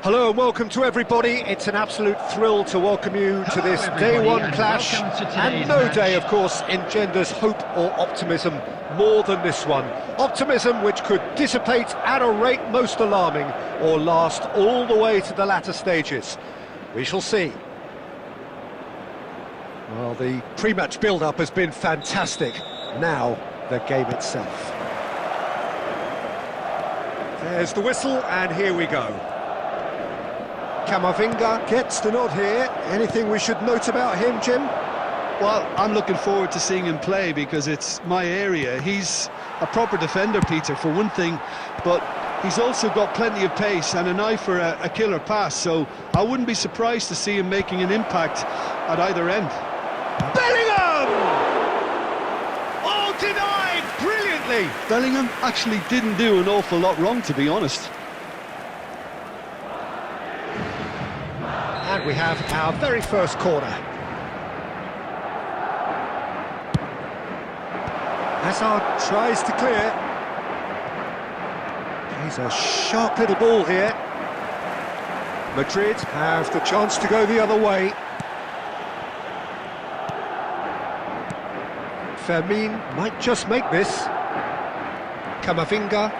Hello and welcome to everybody. It's an absolute thrill to welcome you to this day one clash, and no day, of course, engenders hope or optimism more than this one. Optimism which could dissipate at a rate most alarming or last all the way to the latter stages. We shall see. Well, the pre-match build-up has been fantastic. Now, the game itself. There's the whistle, and here we go. Camavinga gets the nod here. Anything we should note about him, Jim? Well, I'm looking forward to seeing him play because it's my area. He's a proper defender, Peter, for one thing, but he's also got plenty of pace and an eye for a killer pass, so I wouldn't be surprised to see him making an impact at either end. Bellingham! Oh, denied brilliantly! Bellingham actually didn't do an awful lot wrong, to be honest. And we have our very first corner. Hazard tries to clear. Plays a sharp little ball here. Madrid have the chance to go the other way. Fermin might just make this. Camavinga.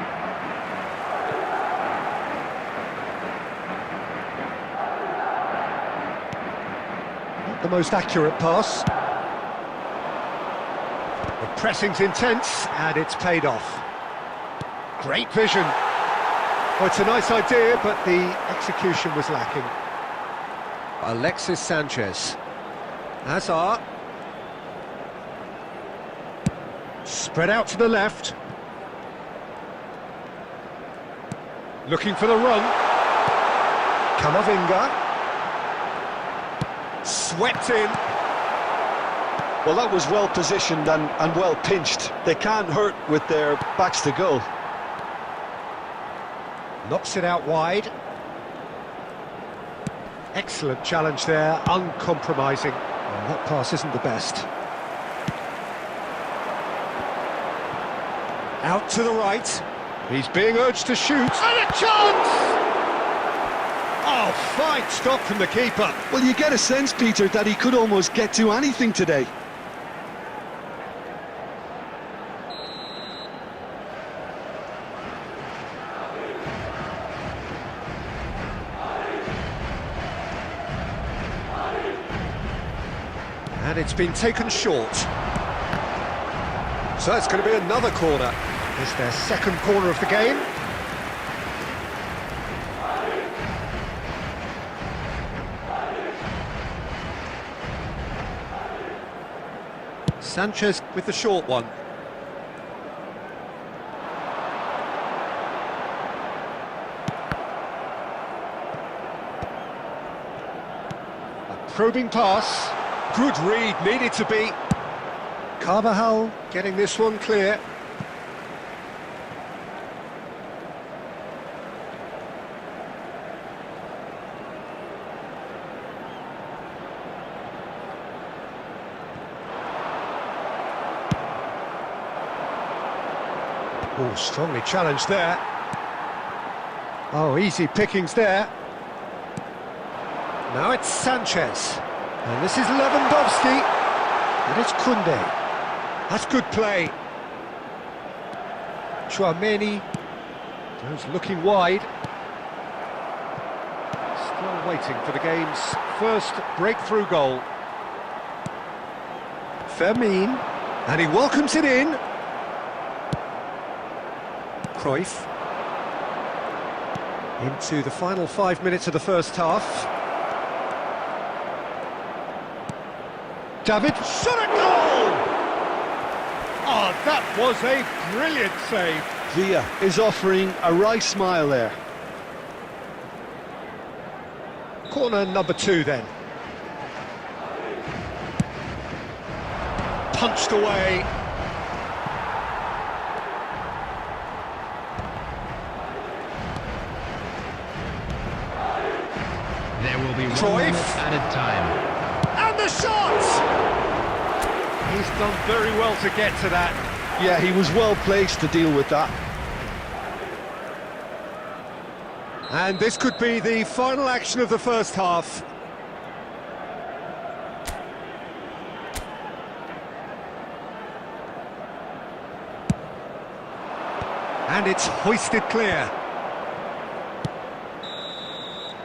Not the most accurate pass. The pressing's intense and it's paid off. Great vision. Well, it's a nice idea, but the execution was lacking. Alexis Sanchez. Hazard. Spread out to the left. Looking for the run. Camavinga. Swept in. Well, that was well positioned and well pinched. They can't hurt with their backs to goal. Knocks it out wide. Excellent challenge there, uncompromising. Well, that pass isn't the best. Out to the right. He's being urged to shoot. And a chance! Oh, fine stop from the keeper. Well, you get a sense, Peter, that he could almost get to anything today. And it's been taken short. So it's going to be another corner. It's their second corner of the game. Sanchez with the short one. A probing pass. Good read, needed to be. Carvajal getting this one clear. Oh, strongly challenged there. Oh, easy pickings there. Now it's Sanchez. And this is Lewandowski. And it's Koundé. That's good play. Chouameni goes looking wide. Still waiting for the game's first breakthrough goal. Fermin, and he welcomes it in. Cruyff. Into the final 5 minutes of the first half. David, shot at goal! Oh, that was a brilliant save. Villa is offering a wry smile there. Corner number 2 then. Punched away. There will be Cruyff. 1 minute added time. And the shot! He's done very well to get to that. Yeah, he was well placed to deal with that. And this could be the final action of the first half. And it's hoisted clear.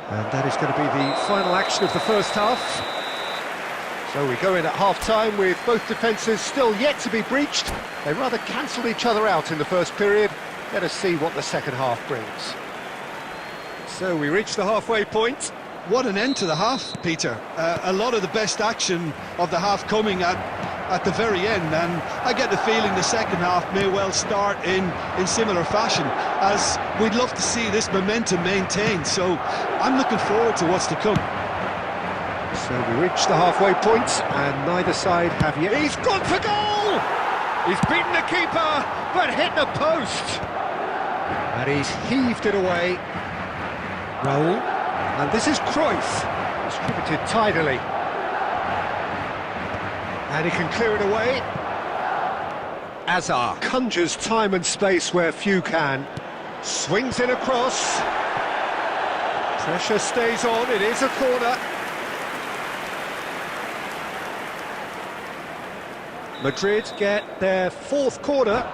And that is going to be the final action of the first half. So we go in at half-time with both defences still yet to be breached. They rather cancelled each other out in the first period. Let us see what the second half brings. So we reach the halfway point. What an end to the half, Peter. A lot of the best action of the half coming at the very end, and I get the feeling the second half may well start in similar fashion, as we'd love to see this momentum maintained. So I'm looking forward to what's to come. So we reach the halfway point, and neither side have yet... He's gone for goal! He's beaten the keeper, but hit the post! And he's heaved it away. Raul, and this is Cruyff, distributed tidily. And he can clear it away. Azar conjures time and space where few can. Swings it across. Pressure stays on, it is a corner. Madrid get their fourth corner.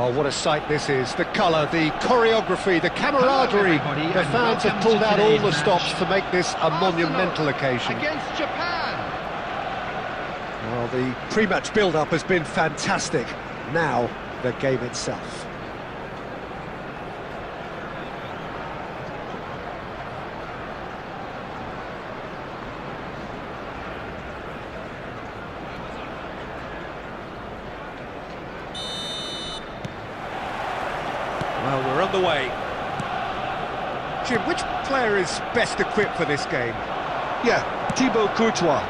Oh, what a sight this is. The colour, the choreography, the camaraderie. The fans have pulled out all the stops to make this a monumental occasion. Against Japan. Well, the pre-match build-up has been fantastic. Now, the game itself. Well, we're on the way. Jim, which player is best equipped for this game? Yeah, Thibaut Courtois.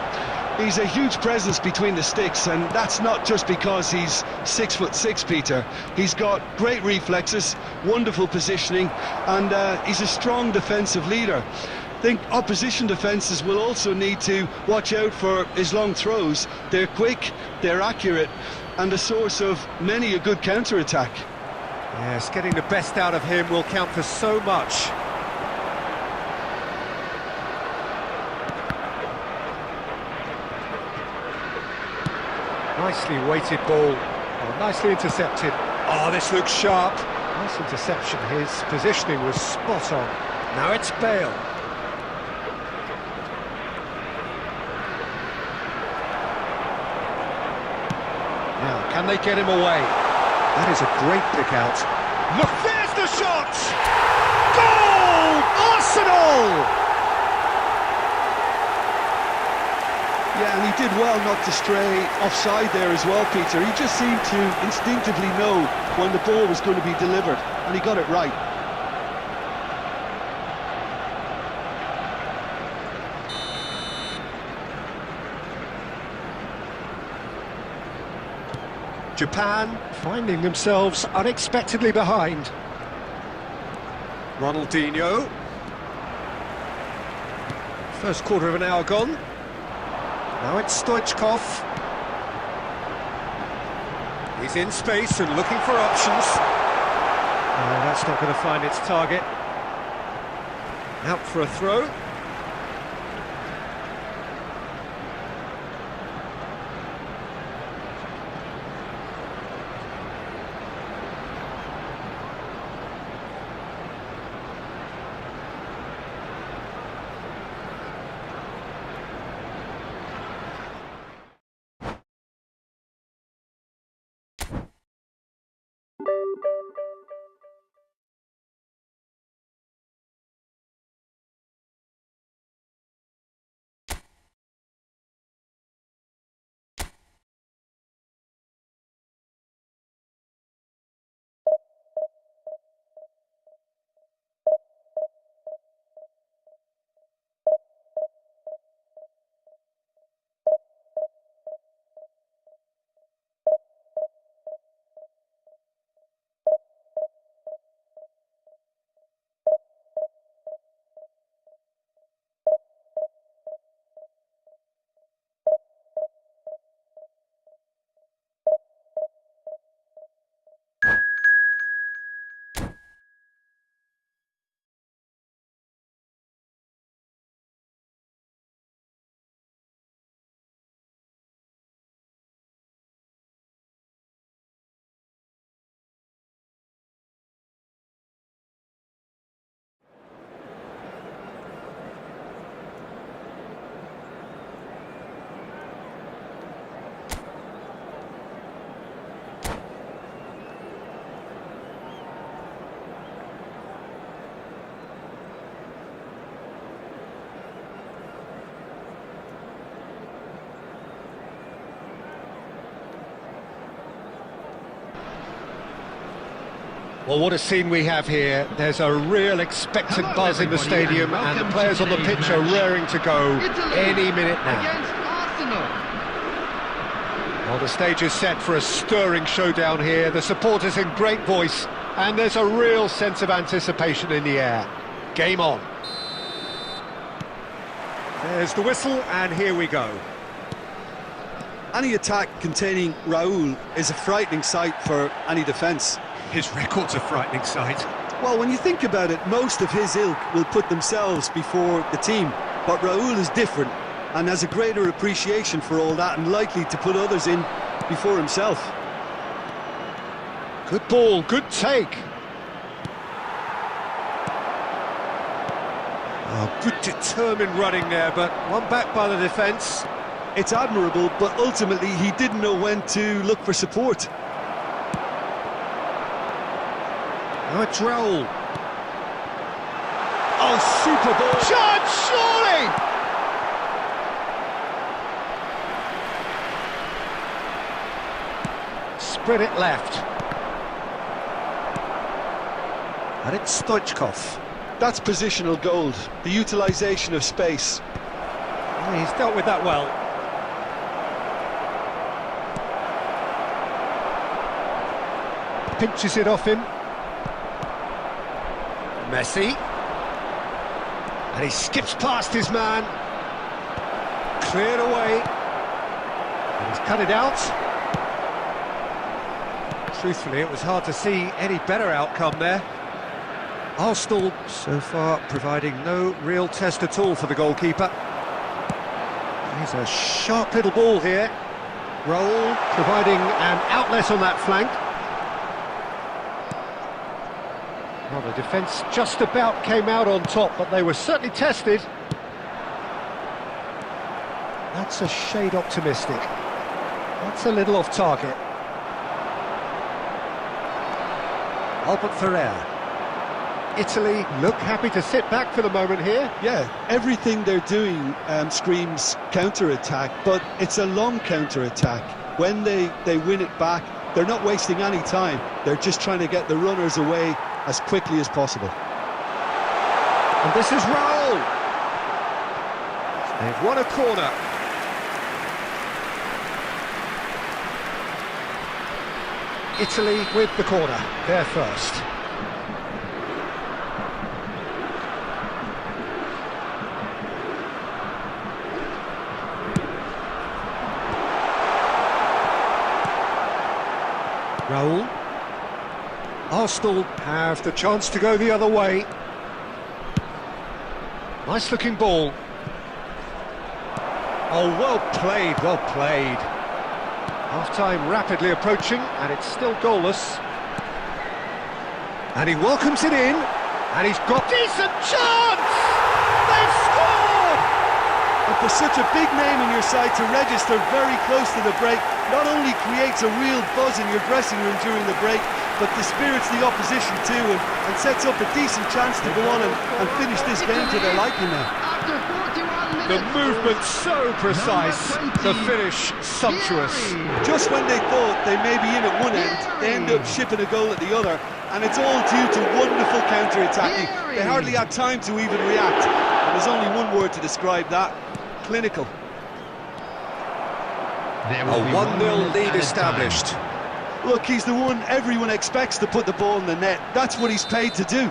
He's a huge presence between the sticks, and that's not just because he's 6'6", Peter. He's got great reflexes, wonderful positioning, and he's a strong defensive leader. I think opposition defences will also need to watch out for his long throws. They're quick, they're accurate, and a source of many a good counter-attack. Yes, getting the best out of him will count for so much. Nicely weighted ball. Oh, nicely intercepted. Oh, this looks sharp. Nice interception. His positioning was spot on. Now it's Bale. Now, can they get him away? That is a great pick out. Look, there's the shot! Goal! Arsenal! Yeah, and he did well not to stray offside there as well, Peter. He just seemed to instinctively know when the ball was going to be delivered, and he got it right. Japan finding themselves unexpectedly behind. Ronaldinho. First quarter of an hour gone. Now it's Stoichkov. He's in space and looking for options. Oh, that's not going to find its target. Out for a throw. Well, what a scene we have here. There's a real expectant buzz in the stadium, and the players on the pitch are raring to go any minute now. Well, the stage is set for a stirring showdown here. The supporters in great voice, and there's a real sense of anticipation in the air. Game on. There's the whistle, and here we go. Any attack containing Raul is a frightening sight for any defence. His record's a frightening sight. Well, when you think about it, most of his ilk will put themselves before the team. But Raul is different and has a greater appreciation for all that, and likely to put others in before himself. Good ball, good take. Oh, good determined running there, but one back by the defence. It's admirable, but ultimately he didn't know when to look for support. Oh, it's Raul. Oh, super ball. Chance, surely! Spread it left. And it's Stoichkov. That's positional gold, the utilisation of space. Oh, he's dealt with that well. Pinches it off him. Messi. And he skips past his man. Cleared away. And he's cut it out. Truthfully, it was hard to see any better outcome there. Arsenal, so far, providing no real test at all for the goalkeeper. He's a sharp little ball here. Raul providing an outlet on that flank. Well, the defence just about came out on top, but they were certainly tested. That's a shade optimistic. That's a little off target. Albert Ferrer. Italy look happy to sit back for the moment here. Yeah, everything they're doing screams counter-attack, but it's a long counter-attack. When they win it back, they're not wasting any time. They're just trying to get the runners away as quickly as possible. And this is Raul. They've won a corner. Italy with the corner, they're first. Raul. Arsenal have the chance to go the other way. Nice looking ball. Oh, well played, well played. Half-time rapidly approaching, and it's still goalless. And he welcomes it in, and he's got decent chance! They've scored! And for such a big name in your side to register very close to the break, not only creates a real buzz in your dressing room during the break, but dispirits the opposition too, and sets up a decent chance to go on and finish this game to their liking now. The movement so precise, the finish sumptuous. Just when they thought they may be in at one end, they end up shipping a goal at the other, and it's all due to wonderful counter-attacking. They hardly had time to even react, and there's only one word to describe that: clinical. A 1-0 lead established. Look, he's the one everyone expects to put the ball in the net. That's what he's paid to do. And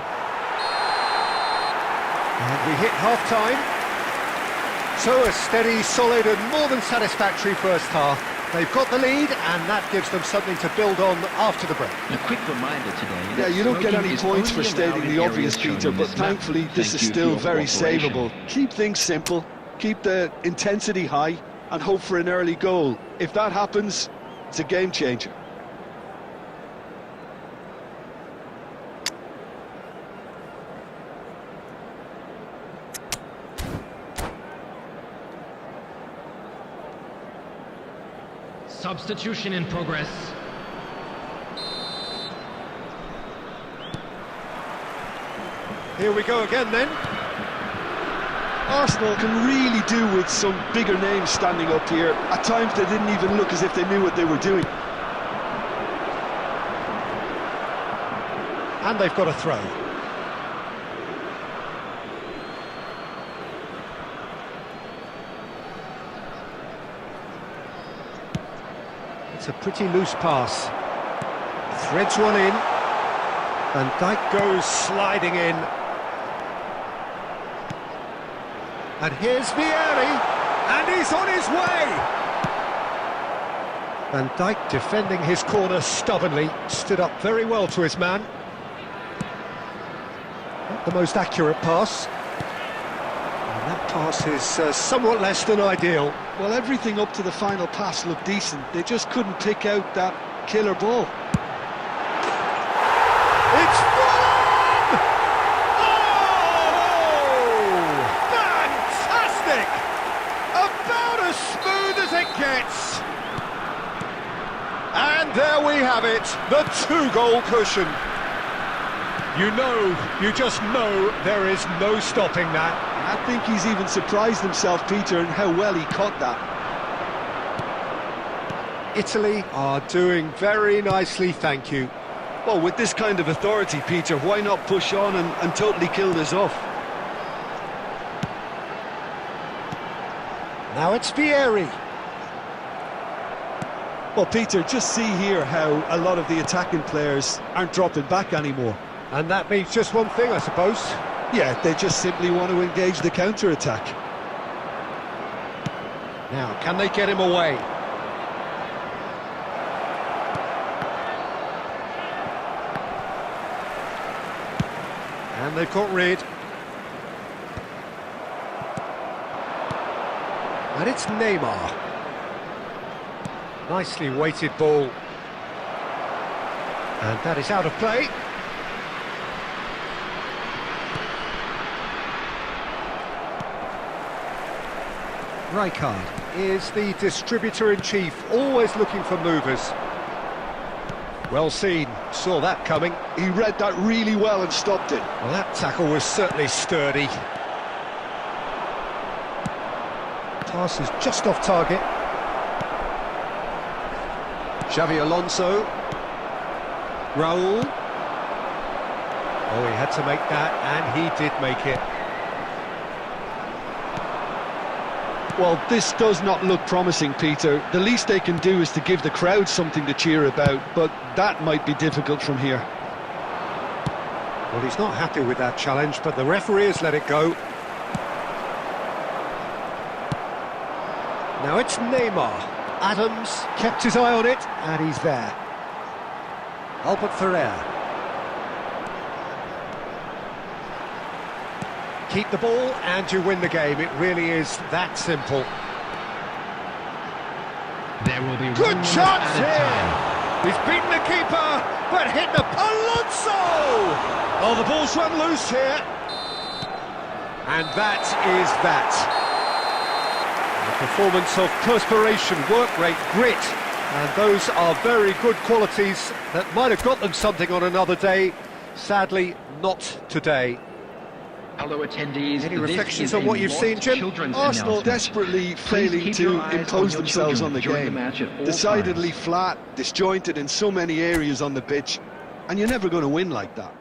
we hit half-time. So a steady, solid and more than satisfactory first half. They've got the lead, and that gives them something to build on after the break. A quick reminder today. Yeah, you don't get any points for stating the obvious, Peter, but thankfully this is still very savable. Keep things simple, keep the intensity high, and hope for an early goal. If that happens, it's a game changer. Substitution in progress. Here we go again then. Arsenal can really do with some bigger names standing up here. At times they didn't even look as if they knew what they were doing. And they've got a throw. It's a pretty loose pass. Threads one in. Van Dijk goes sliding in. And here's Vieri, and he's on his way! Van Dijk defending his corner stubbornly, stood up very well to his man. Not the most accurate pass. And that pass is somewhat less than ideal. Well, everything up to the final pass looked decent. They just couldn't pick out that killer ball. And there we have it, the 2-goal cushion. You just know there is no stopping that. I think he's even surprised himself, Peter, in how well he caught that. Italy are doing very nicely, thank you. Well, with this kind of authority, Peter, why not push on and totally kill this off? Now it's Vieri. Well, Peter, just see here how a lot of the attacking players aren't dropping back anymore. And that means just one thing, I suppose. Yeah, they just simply want to engage the counter-attack. Now, can they get him away? And they've got rid. And it's Neymar. Nicely weighted ball. And that is out of play. Rijkaard is the distributor-in-chief, always looking for movers. Well seen, saw that coming. He read that really well and stopped it. Well, that tackle was certainly sturdy. Pass is just off target. Xavi Alonso. Raul. Oh, he had to make that, and he did make it. Well, this does not look promising, Peter. The least they can do is to give the crowd something to cheer about, but that might be difficult from here. Well, he's not happy with that challenge, but the referee has let it go. Now it's Neymar. Adams kept his eye on it, and he's there. Albert Ferrer. Keep the ball and you win the game. It really is that simple. There will be Good chance at a here. time. He's beaten the keeper, but hit the Alonso. Oh, the ball's run loose here. And that is that. A performance of perspiration, work rate, grit. And those are very good qualities that might have got them something on another day. Sadly, not today. Hello attendees. Any reflections on what you've seen, Jim? Arsenal desperately failing to impose themselves on the game. Decidedly flat, disjointed in so many areas on the pitch, and you're never going to win like that.